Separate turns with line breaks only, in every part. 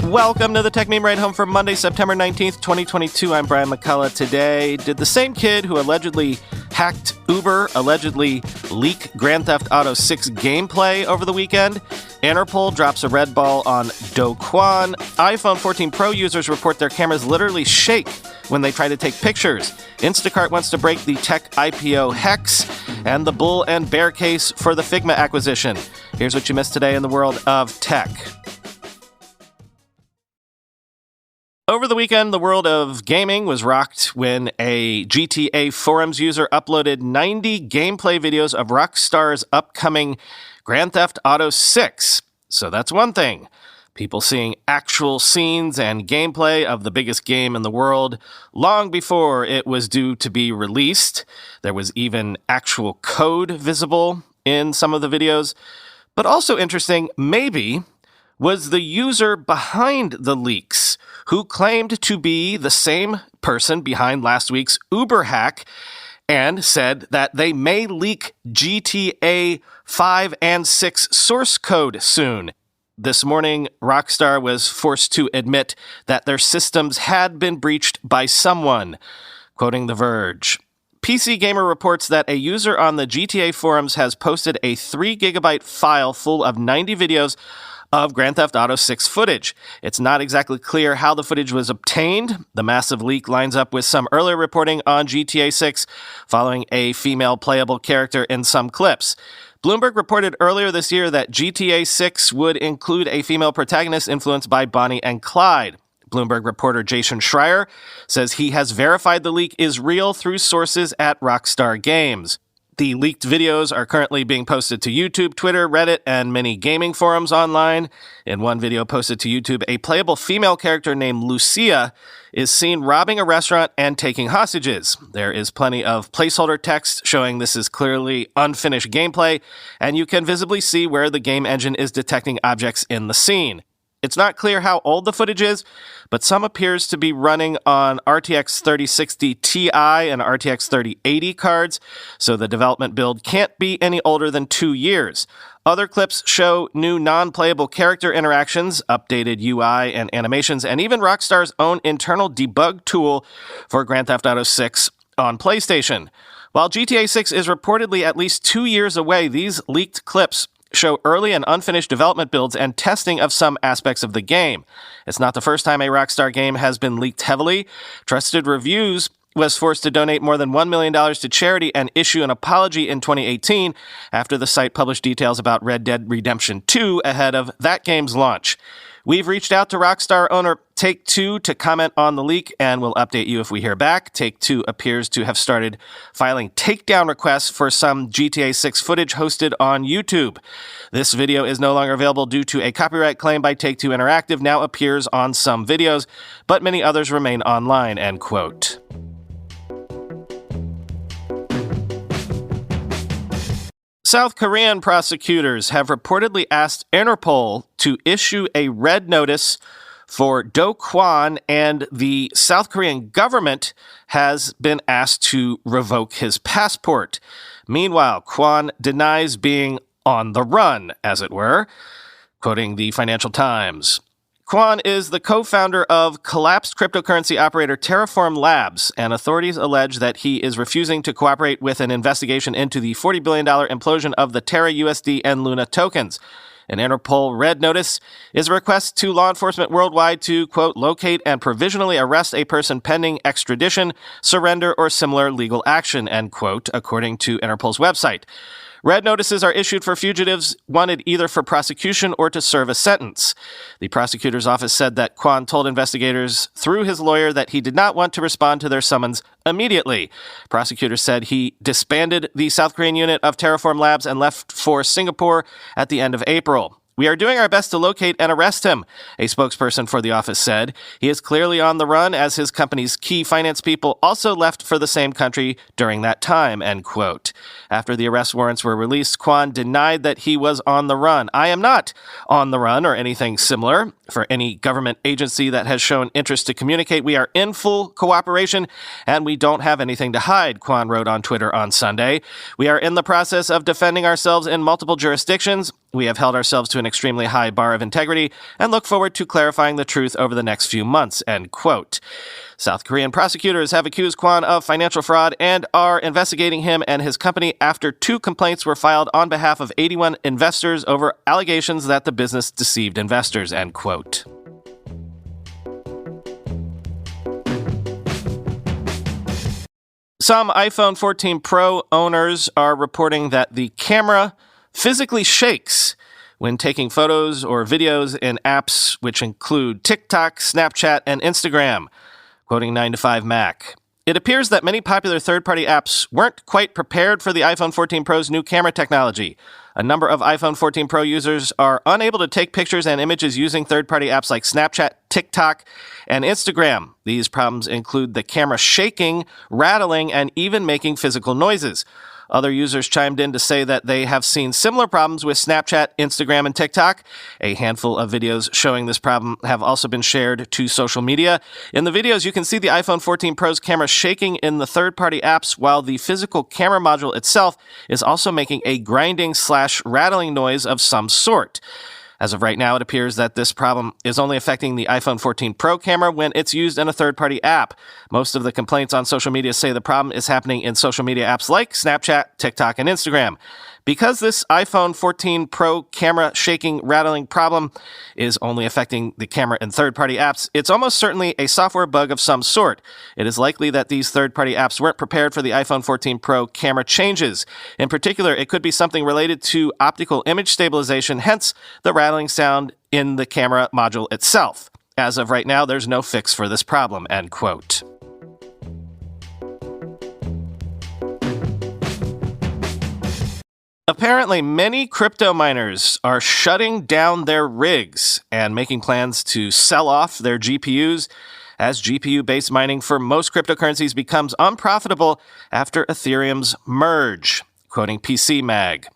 Welcome to the Techmeme Ride Home for Monday, September 19th, 2022. I'm Brian McCullough. Today, did the same kid who allegedly hacked Uber allegedly leak Grand Theft Auto 6 gameplay over the weekend? Interpol drops a red ball on Do Kwan. iPhone 14 Pro users report their cameras literally shake when they try to take pictures. Instacart wants to break the tech IPO hex, and the bull and bear case for the Figma acquisition. Here's what you missed today in the world of tech. Over the weekend, the world of gaming was rocked when a GTA forums user uploaded 90 gameplay videos of Rockstar's upcoming Grand Theft Auto 6. So that's one thing. People seeing actual scenes and gameplay of the biggest game in the world long before it was due to be released. There was even actual code visible in some of the videos. But also interesting, maybe, was the user behind the leaks, who claimed to be the same person behind last week's Uber hack and said that they may leak GTA 5 and 6 source code soon. This morning, Rockstar was forced to admit that their systems had been breached by someone, quoting The Verge. PC Gamer reports that a user on the GTA forums has posted a 3-gigabyte file full of 90 videos of Grand Theft Auto 6 footage. It's not exactly clear how the footage was obtained. The massive leak lines up with some earlier reporting on GTA 6 following a female playable character in some clips. Bloomberg reported earlier this year that GTA 6 would include a female protagonist influenced by Bonnie and Clyde. Bloomberg reporter Jason Schreier says he has verified the leak is real through sources at Rockstar Games. The leaked videos are currently being posted to YouTube, Twitter, Reddit, and many gaming forums online. In one video posted to YouTube, a playable female character named Lucia is seen robbing a restaurant and taking hostages. There is plenty of placeholder text showing this is clearly unfinished gameplay, and you can visibly see where the game engine is detecting objects in the scene. It's not clear how old the footage is, but some appears to be running on RTX 3060 Ti and RTX 3080 cards, so the development build can't be any older than 2 years. Other clips show new non-playable character interactions, updated UI and animations, and even Rockstar's own internal debug tool for Grand Theft Auto 6 on PlayStation. While GTA 6 is reportedly at least 2 years away, these leaked clips show early and unfinished development builds and testing of some aspects of the game. It's not the first time a Rockstar game has been leaked heavily. Trusted Reviews was forced to donate more than $1 million to charity and issue an apology in 2018 after the site published details about Red Dead Redemption 2 ahead of that game's launch. We've reached out to Rockstar owner Take-Two to comment on the leak, and we'll update you if we hear back. Take-Two appears to have started filing takedown requests for some GTA 6 footage hosted on YouTube. This video is no longer available due to a copyright claim by Take-Two Interactive, now appears on some videos, but many others remain online, end quote. South Korean prosecutors have reportedly asked Interpol to issue a red notice for Do Kwan, and the South Korean government has been asked to revoke his passport. Meanwhile, Kwan denies being on the run, as it were, quoting the Financial Times. Kwan is the co-founder of collapsed cryptocurrency operator Terraform Labs, and authorities allege that he is refusing to cooperate with an investigation into the $40 billion implosion of the Terra USD and Luna tokens. An Interpol red notice is a request to law enforcement worldwide to, quote, locate and provisionally arrest a person pending extradition, surrender, or similar legal action, end quote, according to Interpol's website. Red notices are issued for fugitives wanted either for prosecution or to serve a sentence. The prosecutor's office said that Kwan told investigators through his lawyer that he did not want to respond to their summons immediately. Prosecutors said he disbanded the South Korean unit of Terraform Labs and left for Singapore at the end of April. We are doing our best to locate and arrest him, a spokesperson for the office said. He is clearly on the run as his company's key finance people also left for the same country during that time, end quote. After the arrest warrants were released, Kwan denied that he was on the run. I am not on the run or anything similar. For any government agency that has shown interest to communicate, we are in full cooperation, and we don't have anything to hide, Kwan wrote on Twitter on Sunday. We are in the process of defending ourselves in multiple jurisdictions. We have held ourselves to an extremely high bar of integrity and look forward to clarifying the truth over the next few months, end quote. South Korean prosecutors have accused Kwan of financial fraud and are investigating him and his company after 2 complaints were filed on behalf of 81 investors over allegations that the business deceived investors, end quote. Some iPhone 14 Pro owners are reporting that the camera physically shakes when taking photos or videos in apps which include TikTok, Snapchat, and Instagram. Quoting 9to5Mac. It appears that many popular third-party apps weren't quite prepared for the iPhone 14 Pro's new camera technology. A number of iPhone 14 Pro users are unable to take pictures and images using third-party apps like Snapchat, TikTok, and Instagram. These problems include the camera shaking, rattling, and even making physical noises. Other users chimed in to say that they have seen similar problems with Snapchat, Instagram, and TikTok. A handful of videos showing this problem have also been shared to social media. In the videos, you can see the iPhone 14 Pro's camera shaking in the third-party apps, while the physical camera module itself is also making a grinding/rattling noise of some sort. As of right now, it appears that this problem is only affecting the iPhone 14 Pro camera when it's used in a third-party app. Most of the complaints on social media say the problem is happening in social media apps like Snapchat, TikTok, and Instagram. Because this iPhone 14 Pro camera shaking, rattling problem is only affecting the camera in third-party apps, it's almost certainly a software bug of some sort. It is likely that these third-party apps weren't prepared for the iPhone 14 Pro camera changes. In particular, it could be something related to optical image stabilization, hence the rattling sound in the camera module itself. As of right now, there's no fix for this problem, end quote. Apparently, many crypto miners are shutting down their rigs and making plans to sell off their GPUs as GPU-based mining for most cryptocurrencies becomes unprofitable after Ethereum's merge. Quoting PC Mag.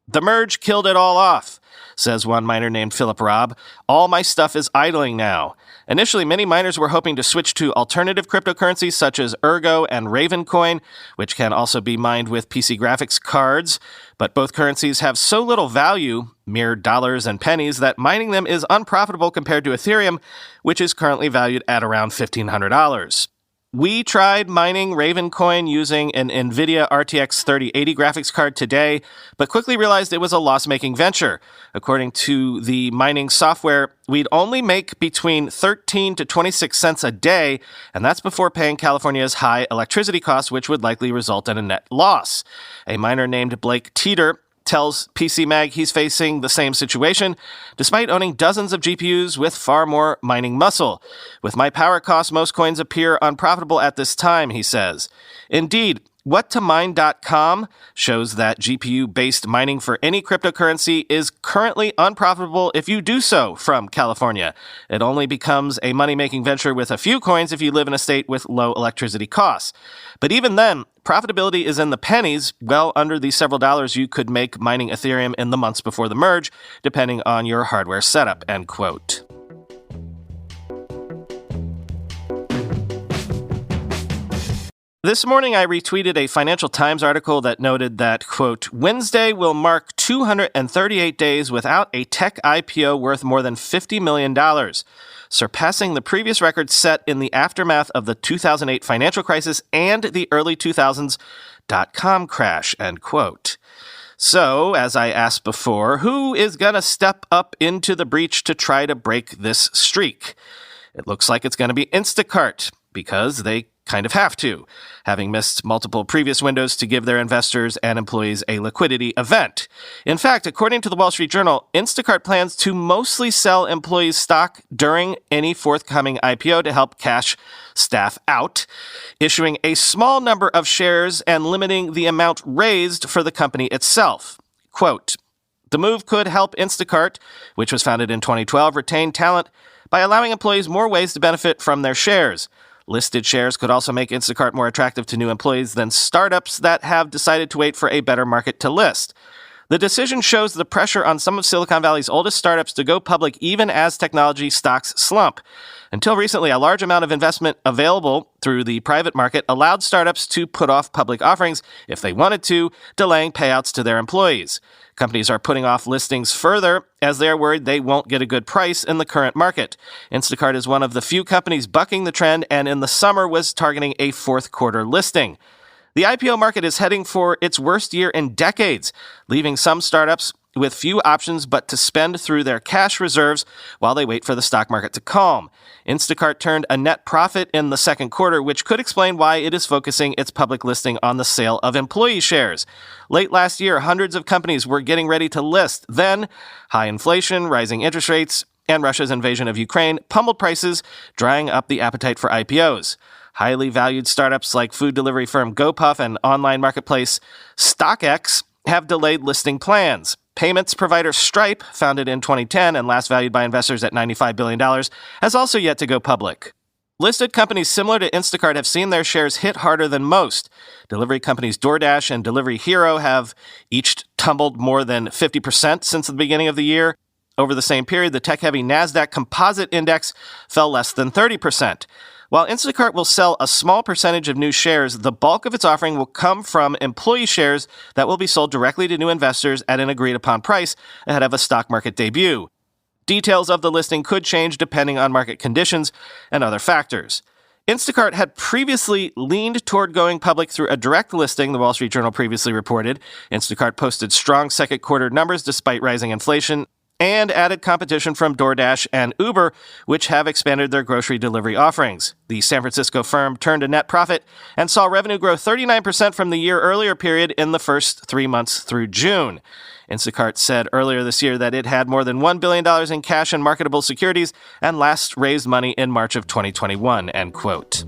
The merge killed it all off, says one miner named Philip Robb. All my stuff is idling now. Initially, many miners were hoping to switch to alternative cryptocurrencies such as Ergo and Ravencoin, which can also be mined with PC graphics cards. But both currencies have so little value, mere dollars and pennies, that mining them is unprofitable compared to Ethereum, which is currently valued at around $1,500. We tried mining Ravencoin using an NVIDIA RTX 3080 graphics card today, but quickly realized it was a loss-making venture. According to the mining software, we'd only make between 13 to 26 cents a day, and that's before paying California's high electricity costs, which would likely result in a net loss. A miner named Blake Teeter tells PC Mag he's facing the same situation, despite owning dozens of GPUs with far more mining muscle. With my power costs, most coins appear unprofitable at this time, he says. Indeed, WhatToMine.com shows that GPU-based mining for any cryptocurrency is currently unprofitable if you do so from California. It only becomes a money-making venture with a few coins if you live in a state with low electricity costs. But even then, profitability is in the pennies, well under the several dollars you could make mining Ethereum in the months before the merge, depending on your hardware setup, end quote. This morning, I retweeted a Financial Times article that noted that, quote, Wednesday will mark 238 days without a tech IPO worth more than $50 million, surpassing the previous record set in the aftermath of the 2008 financial crisis and the early 2000s .com crash, end quote. So, as I asked before, who is going to step up into the breach to try to break this streak? It looks like it's going to be Instacart, because they kind of have to, having missed multiple previous windows to give their investors and employees a liquidity event. In fact, according to the Wall Street Journal, Instacart plans to mostly sell employees stock during any forthcoming IPO to help cash staff out, issuing a small number of shares and limiting the amount raised for the company itself. Quote, the move could help Instacart, which was founded in 2012, retain talent by allowing employees more ways to benefit from their shares. Listed shares could also make Instacart more attractive to new employees than startups that have decided to wait for a better market to list. The decision shows the pressure on some of Silicon Valley's oldest startups to go public even as technology stocks slump. Until recently, a large amount of investment available through the private market allowed startups to put off public offerings if they wanted to, delaying payouts to their employees. Companies are putting off listings further as they are worried they won't get a good price in the current market. Instacart is one of the few companies bucking the trend and in the summer was targeting a fourth quarter listing. The IPO market is heading for its worst year in decades, leaving some startups with few options but to spend through their cash reserves while they wait for the stock market to calm. Instacart turned a net profit in the second quarter, which could explain why it is focusing its public listing on the sale of employee shares. Late last year, hundreds of companies were getting ready to list. Then, high inflation, rising interest rates, and Russia's invasion of Ukraine pummeled prices, drying up the appetite for IPOs. Highly valued startups like food delivery firm GoPuff and online marketplace StockX have delayed listing plans. Payments provider Stripe, founded in 2010 and last valued by investors at $95 billion, has also yet to go public. Listed companies similar to Instacart have seen their shares hit harder than most. Delivery companies DoorDash and Delivery Hero have each tumbled more than 50% since the beginning of the year. Over the same period, the tech-heavy NASDAQ Composite Index fell less than 30%. While Instacart will sell a small percentage of new shares, the bulk of its offering will come from employee shares that will be sold directly to new investors at an agreed-upon price ahead of a stock market debut. Details of the listing could change depending on market conditions and other factors. Instacart had previously leaned toward going public through a direct listing, the Wall Street Journal previously reported. Instacart posted strong second quarter numbers despite rising inflation and added competition from DoorDash and Uber, which have expanded their grocery delivery offerings. The San Francisco firm turned a net profit and saw revenue grow 39% from the year earlier period in the first 3 months through June. Instacart said earlier this year that it had more than $1 billion in cash and marketable securities and last raised money in March of 2021, end quote.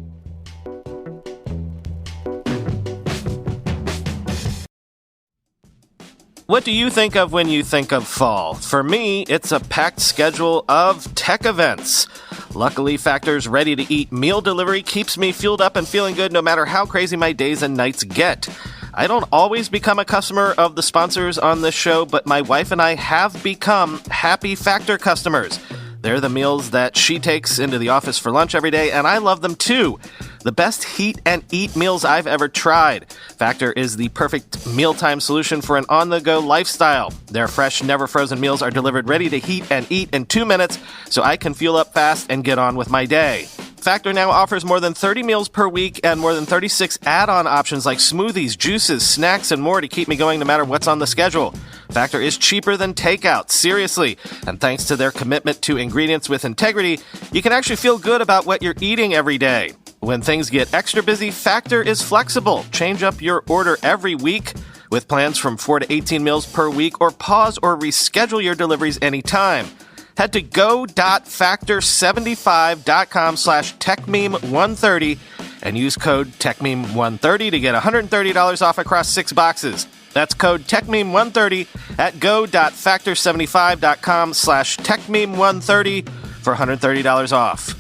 What do you think of when you think of fall? For me, it's a packed schedule of tech events. Luckily, Factor's ready-to-eat meal delivery keeps me fueled up and feeling good no matter how crazy my days and nights get. I don't always become a customer of the sponsors on this show, but my wife and I have become happy Factor customers. They're the meals that she takes into the office for lunch every day, and I love them too. The best heat and eat meals I've ever tried. Factor is the perfect mealtime solution for an on-the-go lifestyle. Their fresh, never-frozen meals are delivered ready to heat and eat in 2 minutes, so I can fuel up fast and get on with my day. Factor now offers more than 30 meals per week and more than 36 add-on options like smoothies, juices, snacks, and more to keep me going no matter what's on the schedule. Factor is cheaper than takeout, seriously. And thanks to their commitment to ingredients with integrity, you can actually feel good about what you're eating every day. When things get extra busy, Factor is flexible. Change up your order every week with plans from 4 to 18 meals per week, or pause or reschedule your deliveries anytime. Head to go.factor75.com/techmeme130 and use code techmeme130 to get $130 off across 6 boxes. That's code techmeme130 at go.factor75.com/techmeme130 for $130 off.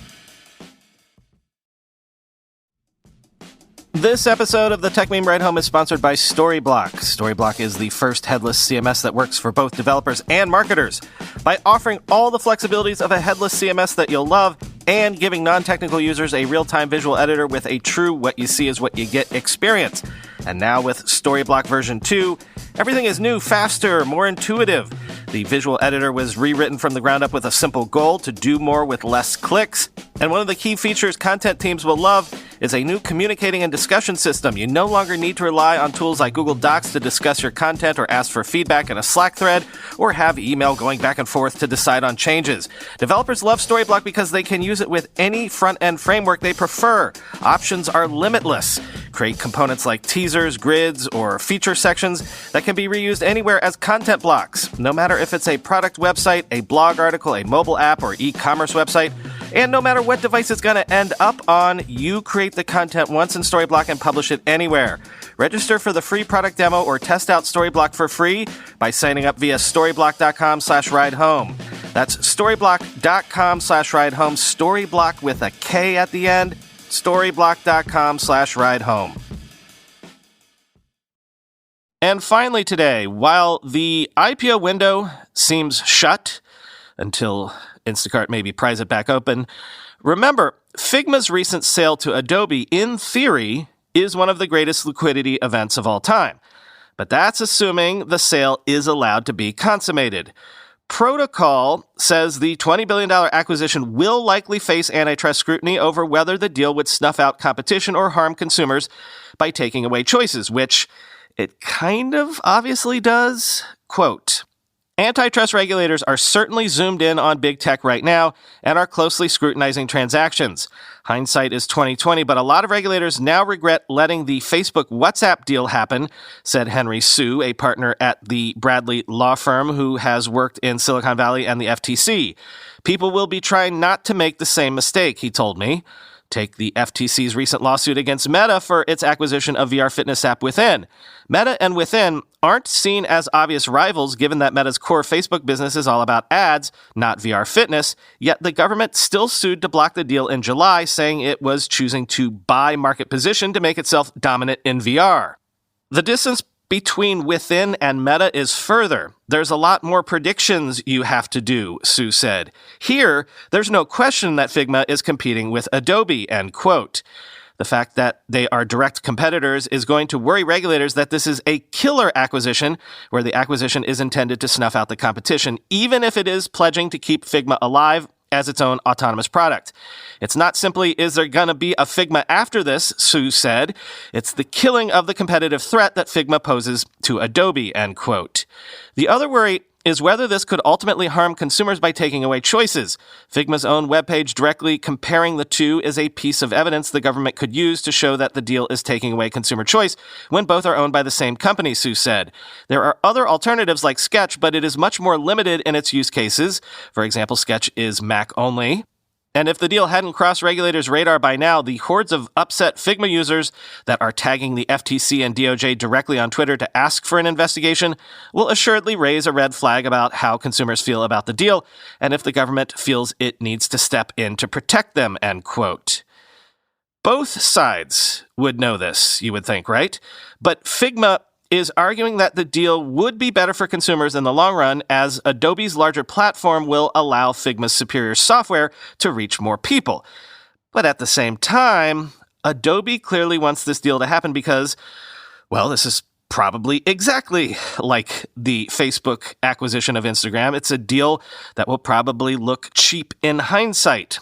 This episode of the Techmeme Ride Home is sponsored by Storyblock. Storyblock is the first headless CMS that works for both developers and marketers. By offering all the flexibilities of a headless CMS that you'll love and giving non-technical users a real-time visual editor with a true what you see is what you get experience. And now with Storyblock version 2, everything is new, faster, more intuitive. The visual editor was rewritten from the ground up with a simple goal to do more with less clicks. And one of the key features content teams will love is a new communicating and discussion system. You no longer need to rely on tools like Google Docs to discuss your content or ask for feedback in a Slack thread or have email going back and forth to decide on changes. Developers love Storyblock because they can use it with any front-end framework they prefer. Options are limitless. Create components like teasers, grids, or feature sections that can be reused anywhere as content blocks, no matter if it's a product website, a blog article, a mobile app, or e-commerce website. And no matter what device it's going to end up on, you create the content once in Storyblock and publish it anywhere. Register for the free product demo or test out Storyblock for free by signing up via storyblock.com/ridehome. That's storyblock.com/ridehome. Storyblock with a K at the end. Storyblock.com/ridehome. And finally today, while the IPO window seems shut until Instacart maybe pries it back open, remember, Figma's recent sale to Adobe, in theory, is one of the greatest liquidity events of all time. But that's assuming the sale is allowed to be consummated. Protocol says the $20 billion acquisition will likely face antitrust scrutiny over whether the deal would snuff out competition or harm consumers by taking away choices, which it kind of obviously does. Quote, antitrust regulators are certainly zoomed in on big tech right now and are closely scrutinizing transactions. Hindsight is 2020, but a lot of regulators now regret letting the Facebook WhatsApp deal happen, said Henry Su, a partner at the Bradley law firm who has worked in Silicon Valley and the FTC. People will be trying not to make the same mistake, he told me. Take the FTC's recent lawsuit against Meta for its acquisition of VR fitness app Within. Meta and Within aren't seen as obvious rivals given that Meta's core Facebook business is all about ads, not VR fitness, yet the government still sued to block the deal in July, saying it was choosing to buy market position to make itself dominant in VR. The distance between Within and Meta is further. There's a lot more predictions you have to do, Sue said. Here, there's no question that Figma is competing with Adobe, end quote. The fact that they are direct competitors is going to worry regulators that this is a killer acquisition, where the acquisition is intended to snuff out the competition, even if it is pledging to keep Figma alive as its own autonomous product. It's not simply, is there going to be a Figma after this, Sue said. It's the killing of the competitive threat that Figma poses to Adobe, end quote. The other worry is whether this could ultimately harm consumers by taking away choices. Figma's own webpage directly comparing the two is a piece of evidence the government could use to show that the deal is taking away consumer choice when both are owned by the same company, Sue said. There are other alternatives like Sketch, but it is much more limited in its use cases. For example, Sketch is Mac only. And if the deal hadn't crossed regulators' radar by now, the hordes of upset Figma users that are tagging the FTC and DOJ directly on Twitter to ask for an investigation will assuredly raise a red flag about how consumers feel about the deal and if the government feels it needs to step in to protect them, end quote. Both sides would know this, you would think, right? But Figma is arguing that the deal would be better for consumers in the long run, as Adobe's larger platform will allow Figma's superior software to reach more people. But at the same time, Adobe clearly wants this deal to happen because, well, this is probably exactly like the Facebook acquisition of Instagram. It's a deal that will probably look cheap in hindsight.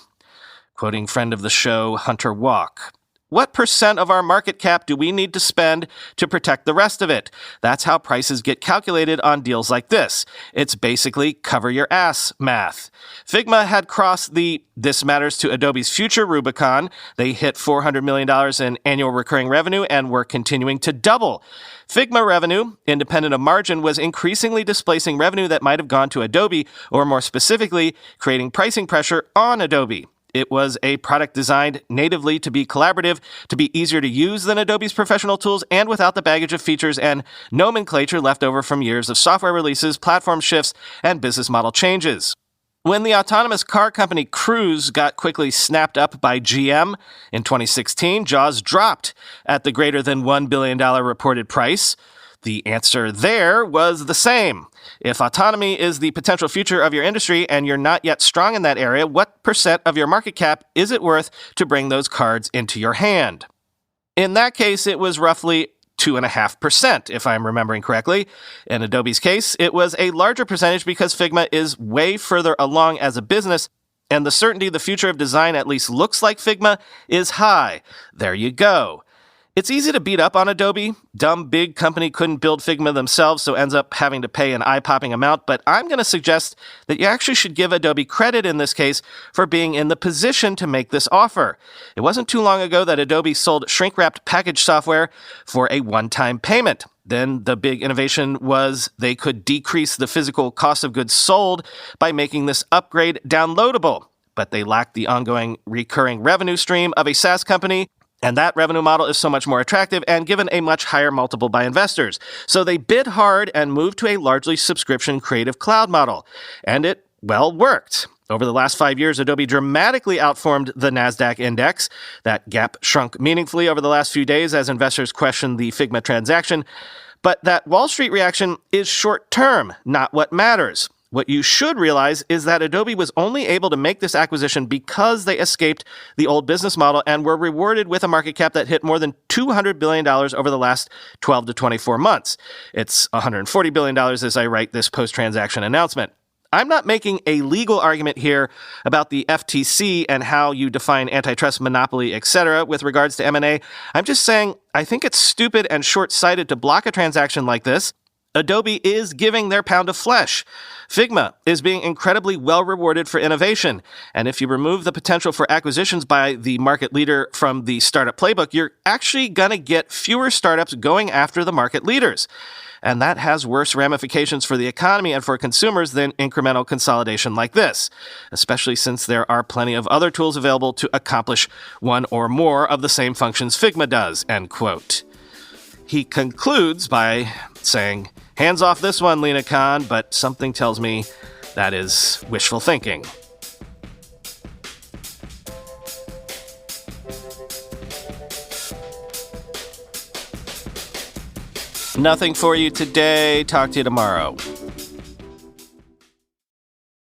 Quoting friend of the show, Hunter Walk. What percent of our market cap do we need to spend to protect the rest of it? That's how prices get calculated on deals like this. It's basically cover your ass math. Figma had crossed the "this matters to Adobe's future" Rubicon. They hit $400 million in annual recurring revenue and were continuing to double. Figma revenue, independent of margin, was increasingly displacing revenue that might have gone to Adobe, or more specifically, creating pricing pressure on Adobe. It was a product designed natively to be collaborative, to be easier to use than Adobe's professional tools, and without the baggage of features and nomenclature left over from years of software releases, platform shifts, and business model changes. When the autonomous car company Cruise got quickly snapped up by GM in 2016, jaws dropped at the greater than $1 billion reported price. The answer there was the same. If autonomy is the potential future of your industry and you're not yet strong in that area, what percent of your market cap is it worth to bring those cards into your hand? In that case, it was roughly 2.5%, if I'm remembering correctly. In Adobe's case, it was a larger percentage because Figma is way further along as a business, and the certainty the future of design at least looks like Figma is high. There you go. It's easy to beat up on Adobe. Dumb big company couldn't build Figma themselves, so ends up having to pay an eye-popping amount. But I'm going to suggest that you actually should give Adobe credit in this case for being in the position to make this offer. It wasn't too long ago that Adobe sold shrink-wrapped package software for a one-time payment. Then the big innovation was they could decrease the physical cost of goods sold by making this upgrade downloadable. But they lacked the ongoing recurring revenue stream of a SaaS company. And that revenue model is so much more attractive and given a much higher multiple by investors. So they bid hard and moved to a largely subscription creative cloud model. And it, well, worked. Over the last 5 years, Adobe dramatically outperformed the NASDAQ index. That gap shrunk meaningfully over the last few days as investors questioned the Figma transaction. But that Wall Street reaction is short-term, not what matters. What you should realize is that Adobe was only able to make this acquisition because they escaped the old business model and were rewarded with a market cap that hit more than $200 billion over the last 12 to 24 months. It's $140 billion as I write this post-transaction announcement. I'm not making a legal argument here about the FTC and how you define antitrust, monopoly, etc. with regards to M&A. I'm just saying I think it's stupid and short-sighted to block a transaction like this. Adobe is giving their pound of flesh. Figma is being incredibly well rewarded for innovation. And if you remove the potential for acquisitions by the market leader from the startup playbook, you're actually going to get fewer startups going after the market leaders. And that has worse ramifications for the economy and for consumers than incremental consolidation like this, especially since there are plenty of other tools available to accomplish one or more of the same functions Figma does, end quote. He concludes by saying, hands off this one, Lina Khan, but something tells me that is wishful thinking. Nothing for you today. Talk to you tomorrow.